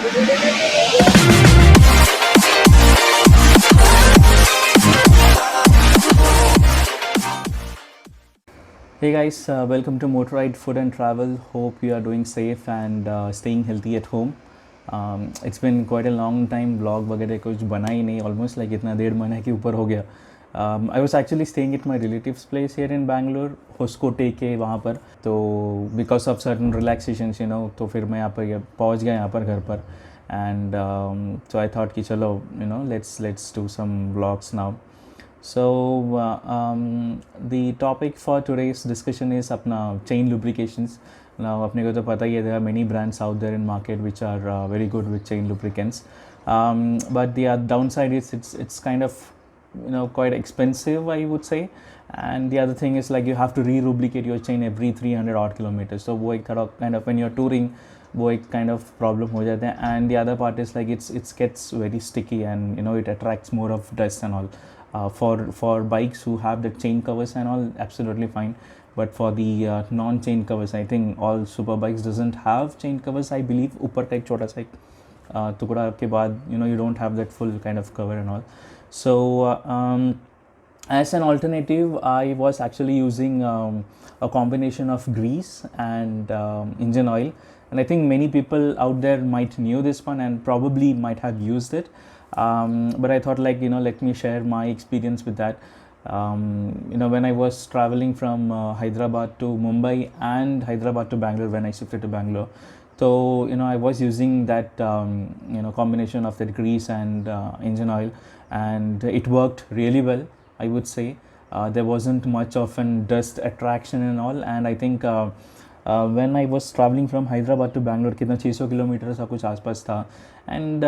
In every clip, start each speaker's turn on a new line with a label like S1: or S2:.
S1: Hey guys, welcome to Motorride Food and Travel. Hope you are doing safe and staying healthy at home. It's been quite a long time. Vlog वगैरह कुछ बना ही नहीं. Almost like इतना 1.5 महीने के ऊपर हो गया. I was actually staying at my relative's place here in Bangalore, Hoskote के वहाँ पर. तो because of certain relaxations, you know, तो फिर मैं यहाँ पर पहुँच गया यहाँ पर घर पर. And so I thought कि चलो, you know, let's do some vlogs now. So the topic for today's discussion is अपना chain lubrications. Now अपने को तो पता ही है, there are many brands out there in market which are very good with chain lubricants. But the downside is it's kind of, you know, quite expensive, I would say. And the other thing is like you have to re-lubricate your chain every 300 odd kilometers. So वो एक kind of when you're touring वो एक kind of problem हो जाता है. And the other part is like it gets very sticky and, you know, it attracts more of dust and all. For bikes who have the chain covers and all, absolutely fine, but for the non-chain covers, I think all super bikes doesn't have chain covers, I believe. ऊपर का एक छोटा सा एक टुकड़ा के बाद, you know, you don't have that full kind of cover and all. So as an alternative, I was actually using a combination of grease and engine oil, and I think many people out there might knew this one and probably might have used it. But I thought, like, you know, let me share my experience with that. You know, when I was traveling from Hyderabad to Mumbai and Hyderabad to Bangalore, when I shifted to Bangalore, so, you know, I was using that you know, combination of that grease and engine oil, and it worked really well, I would say. There wasn't much of an dust attraction and all, and I think when I was traveling from Hyderabad to Bangalore, कितना 600 kilometre सा कुछ आसपास था, and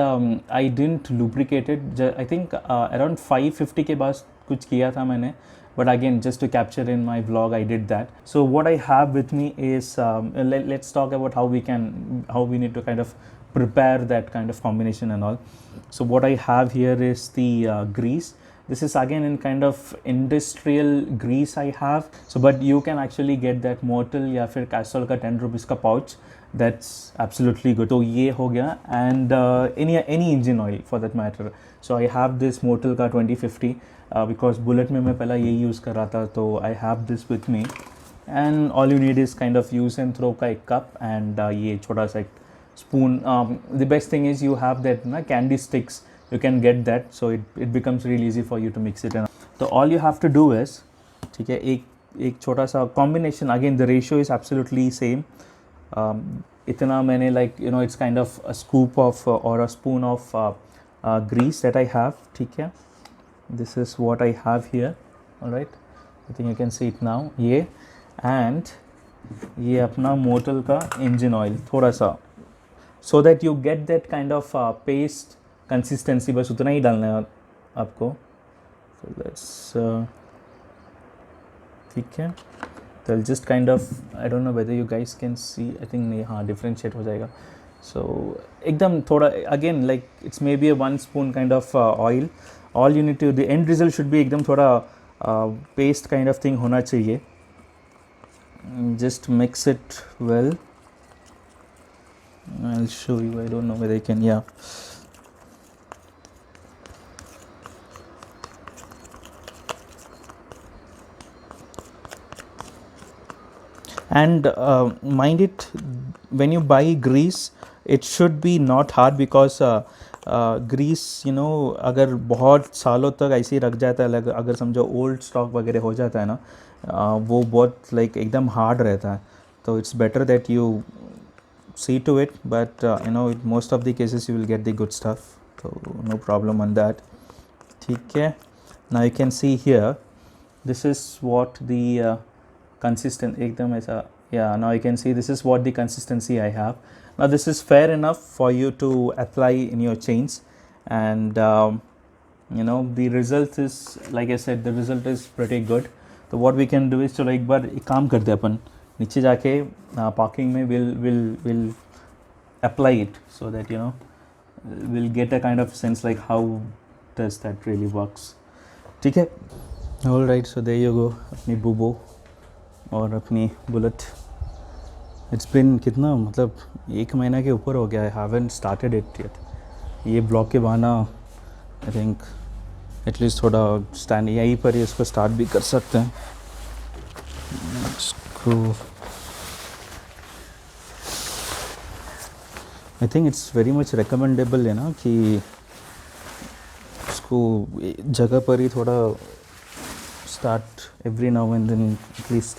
S1: I didn't lubricate it. I think around 550 के बाद कुछ किया था मैंने, but again, just to capture in my vlog, I did that. So what I have with me is let's talk about how we need to kind of prepare that kind of combination and all. So what I have here is the grease. This is again in kind of industrial grease I have. So but you can actually get that Mortal या फिर Castrol का 10 rupees का pouch. That's absolutely good. तो ये हो गया, and any engine oil for that matter. So I have this Mortal का 2050 because Bullet में मैं पहला यही यूज़ कर रहा था, तो I have this with me. And all you need is kind of use and throw का एक cup and ये छोटा सा एक spoon. The best thing is you have that ना candy sticks. You can get that, so it becomes really easy for you to mix it. And so all you have to do is, ठीक है, एक छोटा सा combination. Again, the ratio is absolutely same. इतना मैंने, like, you know, it's kind of a scoop of or a spoon of grease that I have. ठीक है, this is what I have here. All right, I think you can see it now. ये and ये अपना Mortal का engine oil थोड़ा सा, so that you get that kind of paste consistency. बस उतना ही डालना है आपको. So let's ठीक है, तो I'll just kind of, I don't know whether you guys can see, I think नहीं, हाँ differentiate हो जाएगा. So एकदम थोड़ा, again, like it's maybe a 1 spoon kind of oil. All you need to, the end result should be एकदम थोड़ा paste kind of thing होना चाहिए. Just mix it well. I'll show you. I don't know whether I can, yeah. And mind it, when you buy grease, it should be not hard, because grease, you know, अगर बहुत सालों तक ऐसे ही रख जाता है, अगर समझो ओल्ड स्टॉक वगैरह हो जाता है ना, वो बहुत लाइक एकदम हार्ड रहता है. तो it's better that you see to it, but you know, in most of the cases you will get the good stuff, so no problem on that. ठीक है, now you can see here, this is what the consistent एकदम ऐसा, yeah, now you can see this is what the consistency I have. Now this is fair enough for you to apply in your chains, and you know, the result is, like I said, the result is pretty good. So what we can do is, चलो एक बार एक काम करते हैं अपन, नीचे जाके parking में will apply it, so that, you know, we'll get a kind of sense like how does that really works. ठीक है, all right, so there you go, अपनी बुबो और अपनी बुलेट. इट्स बिन कितना मतलब 1 महीना के ऊपर हो गया. I haven't started it yet. ये ब्लॉग के बहाना आई थिंक एटलीस्ट थोड़ा स्टैंड यहीं पर ही इसको स्टार्ट भी कर सकते हैं. इसको I think it's very much recommendable है ना कि इसको जगह पर ही थोड़ा start every now and then at least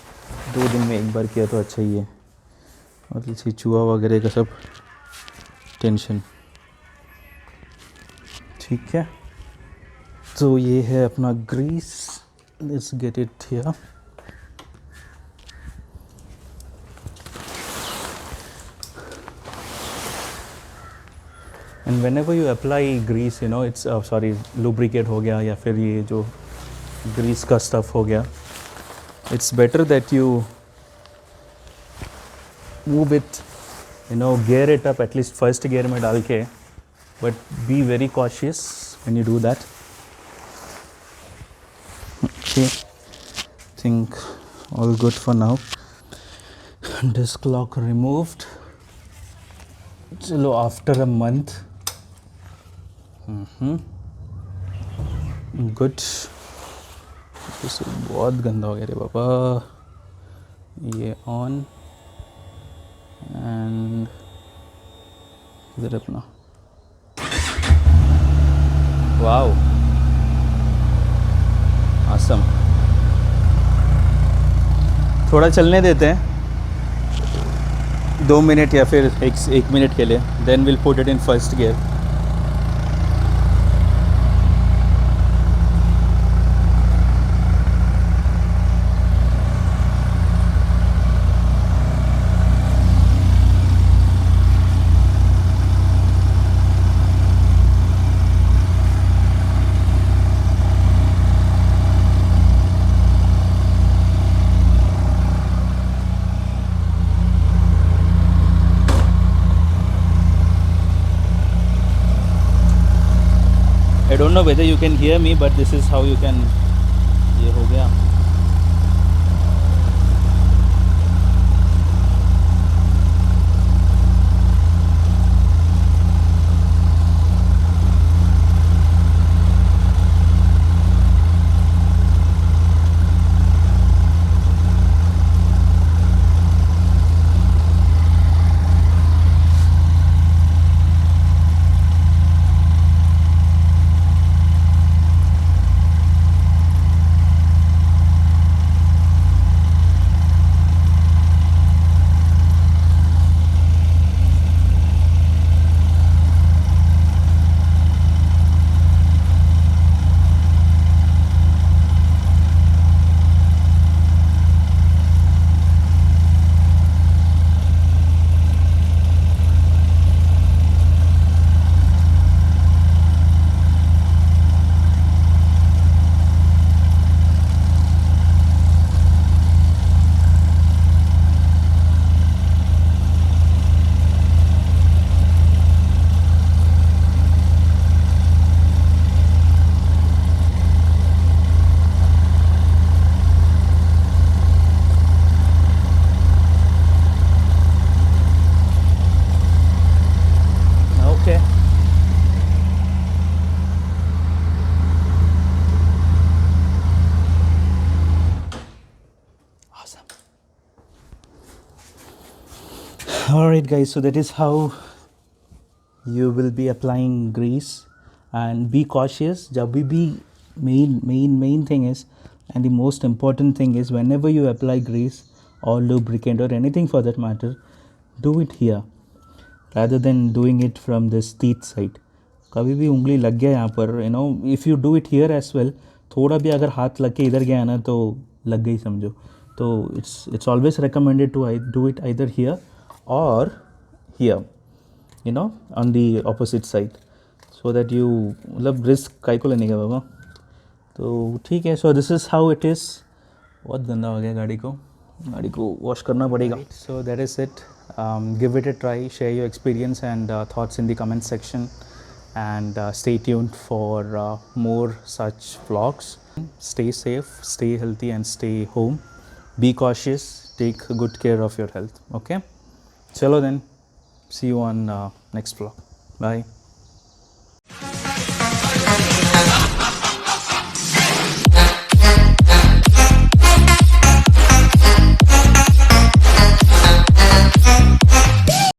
S1: 2 दिन में एक बार किया तो अच्छा ही है. और इसी चूहा वगैरह का सब टेंशन. ठीक है, तो ये है अपना grease. Let's get it here. And whenever you apply grease, you know it's sorry lubricate हो गया या फिर ये जो ग्रीस का स्टफ हो गया, it's better that you move it, you know, gear it up at least first gear में डाल के, but be very cautious when you do that. Okay, think all good for now. Disc lock removed. चलो after a month. Good. इसे बहुत गंदा हो गया रे बाबा. ये ऑन एंड इधर अपना वाओ आसम. थोड़ा चलने देते हैं 2 मिनट या फिर 1 मिनट के लिए, then will put it in first gear. I don't know whether you can hear me, but this is how you can. ये हो गया. Alright guys, so that is how you will be applying grease, and be cautious. जब भी main thing is, and the most important thing is, whenever you apply grease or lubricant or anything for that matter, do it here rather than doing it from this teeth side. कभी भी उंगली लग गया यहाँ पर, you know, if you do it here as well, थोड़ा भी अगर हाथ लग के इधर गया ना तो लग गई समझो. तो it's always recommended to do it either here or here, you know, on the opposite side, so that you मतलब रिस्क काई को लेने का बाबा. तो ठीक है. So this is how it is. बहुत गंदा हो गया गाड़ी को वॉश करना पड़ेगा. So that is it. Give it a try. Share your experience and thoughts in the comment section, and stay tuned for more such vlogs. Stay safe, stay healthy, and stay home. Be cautious. Take good care of your health. Okay. Chalo then, see you on next vlog. Bye.